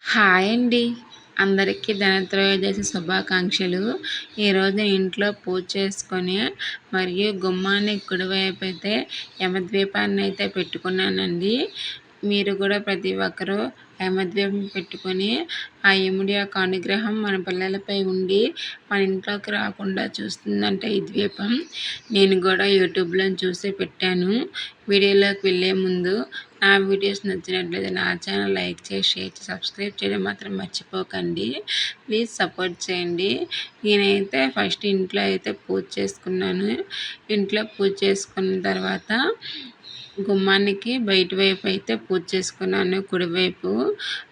Hi అండి. అందరికీ ధనత్రయోదశి శుభాకాంక్షలు. ఈరోజు ఇంట్లో పూజ చేసుకొని మరియు గుమ్మానికి కుడివైపైతే యమద్వీపాన్నయితే పెట్టుకున్నానండి. మీరు కూడా ప్రతి ఒక్కరూ యమద్వీపం పెట్టుకొని ఆ యముడి యొక్క అనుగ్రహం మన పిల్లలపై ఉండి మన ఇంట్లోకి రాకుండా చూస్తుందంట ఈ ద్వీపం. నేను కూడా యూట్యూబ్లో చూసి పెట్టాను. వీడియోలోకి వెళ్ళే ముందు నా వీడియోస్ నచ్చినట్లయితే నా ఛానల్ లైక్ చేసి షేర్ చేసి సబ్స్క్రైబ్ చేయడం మాత్రం మర్చిపోకండి. ప్లీజ్ సపోర్ట్ చేయండి. నేనైతే ఫస్ట్ ఇంట్లో అయితే పూజ చేసుకున్నాను. ఇంట్లో పూజ చేసుకున్న తర్వాత గుమ్మానికి బయట వైపు అయితే పూజ చేసుకున్నాను. కుడివైపు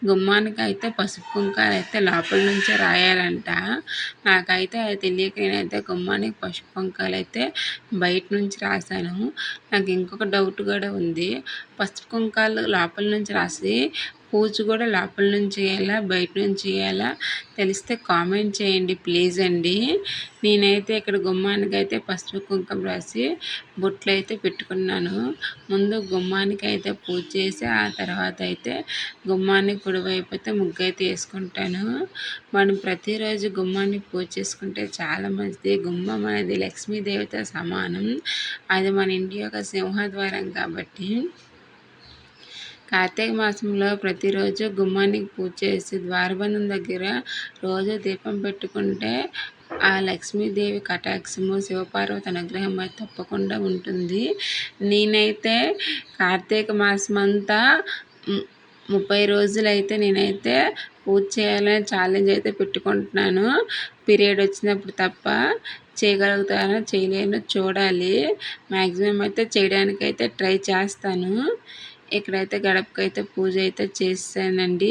గుమ్మానికి అయితే పసుపు కుంకాలు అయితే లోపల నుంచే రాయాలంట. నాకైతే అది తెలియక నేనైతే గుమ్మానికి పసుపు కుంకాలు అయితే బయట నుంచి రాశాను. నాకు ఇంకొక డౌట్ కూడా ఉంది. పసుపు కుంకాలు లోపల నుంచి రాసి పూజ కూడా లోపల నుంచి చేయాలా బయట నుంచి చేయాలా తెలిస్తే కామెంట్ చేయండి ప్లీజ్ అండి. నేనైతే ఇక్కడ గుమ్మానికి అయితే పసుపు కుంకుమ రాసి బొట్లు అయితే పెట్టుకున్నాను. ముందు గుమ్మానికి అయితే పూజ చేసి ఆ తర్వాత అయితే గుమ్మానికి కుడివైపు అయితే ముగ్గు అయితే వేసుకుంటాను. మనం ప్రతిరోజు గుమ్మానికి పూజ చేసుకుంటే చాలా మంచిది. గుమ్మం అనేది లక్ష్మీదేవితో సమానం. అది మన ఇంటి యొక్క సింహద్వారం కాబట్టి కార్తీక మాసంలో ప్రతిరోజు గుమ్మానికి పూజ చేసి ద్వారబంధం దగ్గర రోజు దీపం పెట్టుకుంటే ఆ లక్ష్మీదేవి కటాక్షము శివపార్వతి అనుగ్రహం అయితే తప్పకుండా ఉంటుంది. నేనైతే కార్తీక మాసం అంతా 30 రోజులైతే నేనైతే పూజ చేయాలని ఛాలెంజ్ అయితే పెట్టుకుంటున్నాను. పీరియడ్ వచ్చినప్పుడు తప్ప చేయగలుగుతానో చేయలేనో చూడాలి. మ్యాక్సిమం అయితే చేయడానికైతే ట్రై చేస్తాను. ఇక్కడైతే గడపకైతే పూజ అయితే చేశానండి.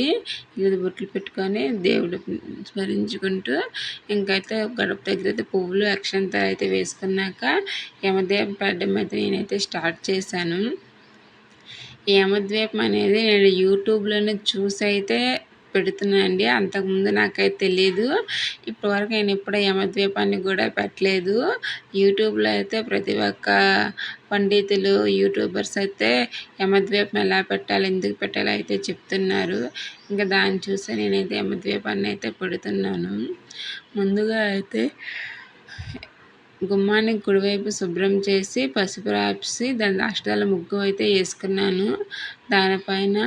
ఇది బొట్లు పెట్టుకొని దేవుడు స్మరించుకుంటూ ఇంకైతే గడప దగ్గర అయితే పువ్వులు అక్షంతలు అయితే వేసుకున్నాక యమద్వీపం పెట్టడం అయితే నేనైతే స్టార్ట్ చేశాను. ఈ యమద్వీపం అనేది నేను యూట్యూబ్లోనే చూసి అయితే పెడుతున్నానండి. అంతకుముందు నాకైతే తెలియదు. ఇప్పటివరకు నేను ఎప్పుడు యమద్వీపాన్ని కూడా పెట్టలేదు. యూట్యూబ్లో అయితే ప్రతి ఒక్క పండితులు యూట్యూబర్స్ అయితే యమద్వీపం ఎలా పెట్టాలి ఎందుకు పెట్టాలి అయితే చెప్తున్నారు. ఇంకా దాన్ని చూసి నేనైతే యమద్వీపాన్ని అయితే పెడుతున్నాను. ముందుగా అయితే గుమ్మానికి కుడివైపు శుభ్రం చేసి పసుపు రాసి దాని అష్టాల ముగ్గు అయితే వేసుకున్నాను. దానిపైన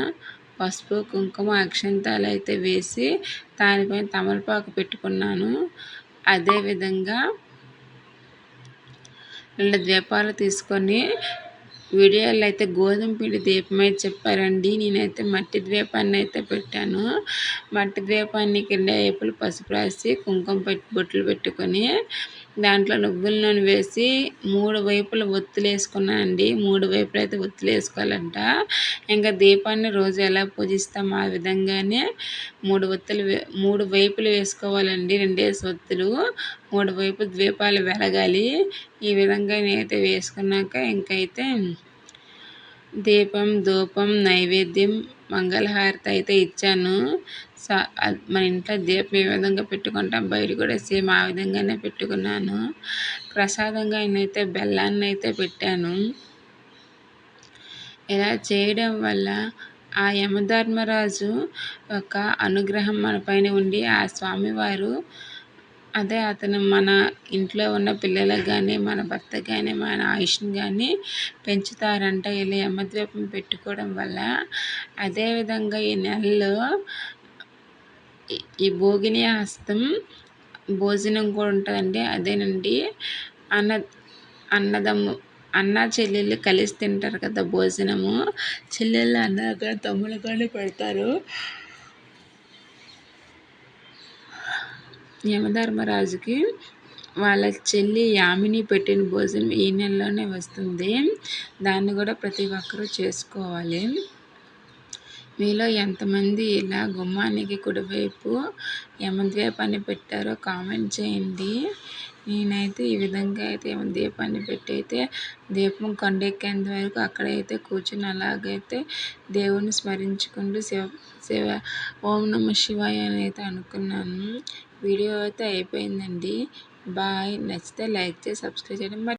పసుపు కుంకుమ అక్షంతాలు అయితే వేసి దానిపైన తమలపాకు పెట్టుకున్నాను. అదేవిధంగా 2 దీపాలు తీసుకొని వీడియోలో అయితే గోధుమ పిండి దీపం అయితే చెప్పారండి. నేనైతే మట్టి ద్వీపాన్ని అయితే పెట్టాను. మట్టి ద్వీపాన్ని కింద వైపులు పసుపు రాసి కుంకుమ బొట్లు పెట్టుకొని దాంట్లో నువ్వుల నూనె వేసి 3 వైపులు ఒత్తులు వేసుకున్నానండి. 3 వైపులు అయితే ఒత్తులు వేసుకోవాలంట. ఇంకా దీపాన్ని రోజు ఎలా పూజిస్తాం ఆ విధంగానే 3 వైపులు వేసుకోవాలండి. 2 ఒత్తులు 3 వైపు ద్వీపాలు వెలగాలి. ఈ విధంగా నేనైతే వేసుకున్నాక ఇంకైతే దీపం ధూపం నైవేద్యం మంగళహారతి అయితే ఇచ్చాను. మన ఇంట్లో దీపం ఏ విధంగా పెట్టుకుంటాం బయట కూడా సేమ్ ఆ విధంగానే పెట్టుకున్నాను. ప్రసాదంగా నేనైతే బెల్లాన్ని అయితే పెట్టాను. ఇలా చేయడం వల్ల ఆ యమధర్మరాజు యొక్క అనుగ్రహం మన పైన ఉండి ఆ స్వామివారు అతను మన ఇంట్లో ఉన్న పిల్లలకు కానీ మన భర్త కానీ మన ఆయుష్ని కానీ పెంచుతారంట ఇలా యమద్వీపం పెట్టుకోవడం వల్ల. అదేవిధంగా ఈ నెలలో ఈ భోగిని హస్తం భోజనం కూడా ఉంటుందండి. అదేనండి అన్న చెల్లెళ్ళు కలిసి తింటారు కదా భోజనము. చెల్లెళ్ళు అన్నలు కానీ తమ్ముళ్ళు కానీ పెడతారు. యమధర్మరాజుకి వాళ్ళ చెల్లి యామిని పెట్టిన భోజనం ఈ నెలలోనే వస్తుంది. దాన్ని కూడా ప్రతి ఒక్కరూ చేసుకోవాలి. మీలో ఎంతమంది ఇలా గుమ్మానికి కుడివైపు యమద్వీపాన్ని పెట్టారో కామెంట్ చేయండి. నేనైతే ఈ విధంగా అయితే యమద్వీపాన్ని పెట్టి అయితే దీపం కొండెక్కేంత వరకు అక్కడైతే కూర్చుని అలాగైతే దేవుణ్ణి స్మరించుకుంటూ శివ ఓం నమః శివాయ అని అయితే అనుకున్నాను. వీడియో అయితే అయిపోయిందండి. బాయ్. నచ్చితే లైక్ చేసి సబ్స్క్రైబ్ చేయడం